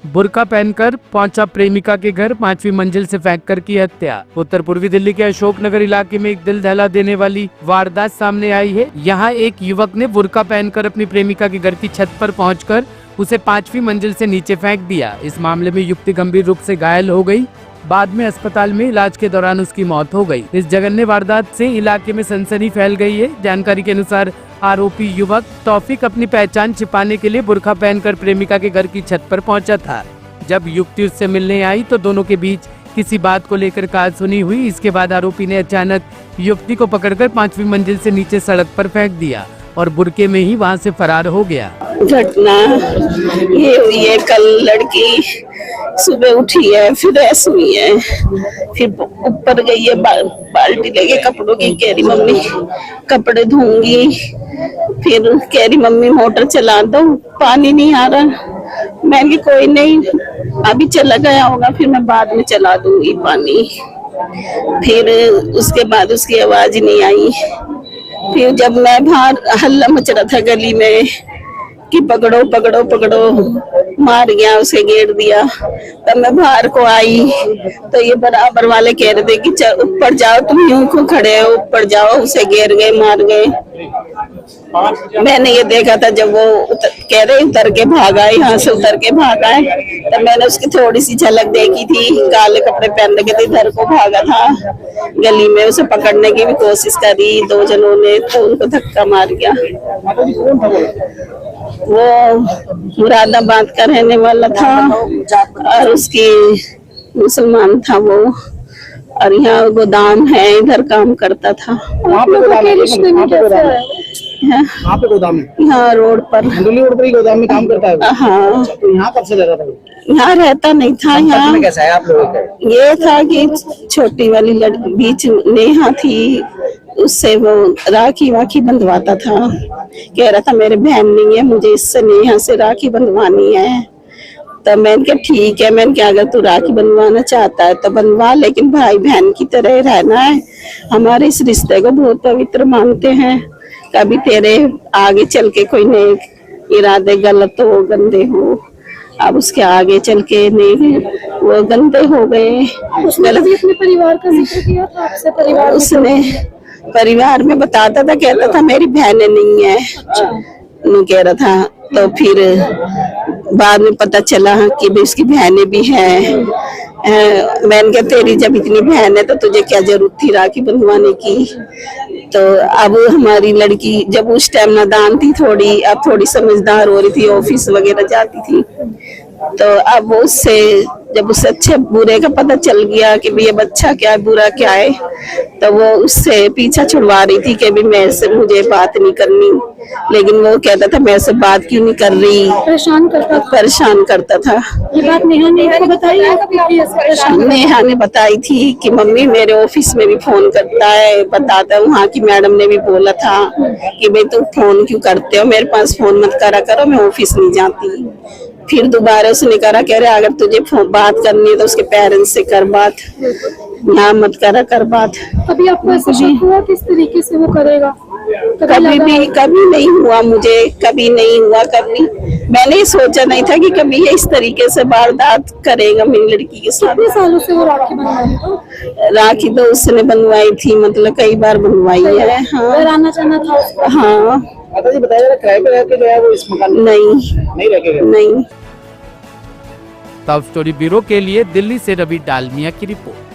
बुर्का पहनकर पहुंचा प्रेमिका के घर, 5वीं मंजिल से फेंककर की हत्या। उत्तर पूर्वी दिल्ली के अशोकनगर इलाके में एक दिल दहला देने वाली वारदात सामने आई है। यहाँ एक युवक ने बुर्का पहनकर अपनी प्रेमिका के घर की छत पर पहुंचकर उसे 5वीं मंजिल से नीचे फेंक दिया। इस मामले में युवती गंभीर रूप से घायल हो गई। बाद में अस्पताल में इलाज के दौरान उसकी मौत हो गई। इस जघन्य वारदात से इलाके में सनसनी फैल गई है। जानकारी के अनुसार आरोपी युवक तौफीक अपनी पहचान छिपाने के लिए बुर्का पहनकर प्रेमिका के घर की छत पर पहुंचा था। जब युवती उससे मिलने आई तो दोनों के बीच किसी बात को लेकर कहासुनी हुई। इसके बाद आरोपी ने अचानक युवती को पकड़कर 5वीं मंजिल से नीचे सड़क पर फेंक दिया और बुर्के में ही वहां से फरार हो गया। घटना ये हुई है, कल लड़की सुबह उठी है, फिर ऐसी हुई है, फिर ऊपर गई है बाल्टी लेके कपड़ों की, कह रही मम्मी कपड़े धोऊंगी, फिर कह रही मम्मी मोटर चला दो, पानी नहीं आ रहा। मैंने कोई नहीं, अभी चला गया होगा, फिर मैं बाद में चला दूंगी पानी। फिर उसके बाद उसकी आवाज नहीं आई। फिर जब मैं बाहर हल्ला मच रहा था गली में कि पकड़ो पकड़ो पकड़ो, मार गया, उसे घेर दिया, तब मैं बाहर को आई तो ये बराबर वाले कह रहे थे कि ऊपर जाओ, तुम यूं क्यों खड़े हो, ऊपर जाओ। उसे घेर गए, मार गए। मैंने ये देखा था जब वो कह रहे उतर के भागा, यहाँ से उतर के भागा है, तब मैंने उसकी थोड़ी सी झलक देखी थी। काले कपड़े पहन के थे, इधर को भागा था गली में। उसे पकड़ने की भी कोशिश करी 2 जनों ने, तो उनको धक्का मार गया। वो मुरादाबाद का रहने वाला था और उसकी मुसलमान था वो, और यहाँ गोदाम है, इधर काम करता था। यहाँ पे गोदाम है, यहाँ रोड पर, रोड पर ही गोदाम में काम करता है। हाँ, तो यहाँ कब से लगा था? यहाँ रहता नहीं था। यहाँ कैसा है आप लोगों का? ये था कि छोटी वाली बीच नेहा थी, उससे वो राखी वाखी बंधवाता था। कह रहा था मेरे बहन नहीं है, मुझे इससे नेहा से राखी बंधवानी है। तो मैंने कहा ठीक है, मैंने कहा अगर तू राखी बनवाना चाहता है तो बनवा, लेकिन भाई बहन की तरह रहना है। हमारे इस रिश्ते को बहुत पवित्र मानते हैं। कभी तेरे आगे चल के कोई नेक इरादे गलत हो, गंदे हो, अब उसके आगे चल के नहीं वो गंदे हो गए। उसने अपने परिवार का जिक्र किया था आपसे? परिवार उसने परिवार में बताता था, कहता था मेरी बहनें नहीं है। कह रहा था, तो फिर बाद में पता चला कि भी उसकी बहनें भी हैं। मैंने कहा तेरी जब इतनी बहन है तो तुझे क्या जरूरत थी राखी बंधवाने की। तो अब हमारी लड़की जब उस टाइम नादान थी थोड़ी, अब थोड़ी समझदार हो रही थी, ऑफिस वगैरह जाती थी, तो अब उससे जब उसे अच्छे बुरे का पता चल गया कि भी ये बच्चा क्या है, बुरा क्या है, तो वो उससे पीछा छुड़वा रही थी कि भी मेरे से मुझे बात नहीं करनी। लेकिन वो कहता था मेरे से बात क्यों नहीं कर रही, परेशान करता था। ये बात नेहा ने आपको बताई है? नेहा ने बताई थी कि मम्मी मेरे ऑफिस में भी फोन करता है, बताता है। वहाँ की मैडम ने भी बोला था कि भाई तुम फोन क्यों करते हो, मेरे पास फोन मत करा करो, मैं ऑफिस नहीं जाती। फिर दोबारा उसने करा, कह रहे अगर तुझे बात करनी है तो उसके पेरेंट्स से कर बात, यहाँ मत करा कर बात। कभी आपको ऐसा शक हुआ किस तरीके से वो करेगा? कभी नहीं हुआ मुझे, कभी नहीं हुआ। कभी मैंने सोचा नहीं था कि कभी ये इस तरीके से वारदात करेगा मेरी लड़की के साथ। कितने सालों से वो राखी बनवाई थी? राखी तो उसने बनवाई थी, मतलब कई बार बनवाई है। हाँ, आना जाना था उसका? हाँ। जी बताइए, किराए पे रह के गया वो इस मकान में? नहीं रह के गया। नहीं। टॉप स्टोरी ब्यूरो के लिए दिल्ली से रवि डालमिया की रिपोर्ट।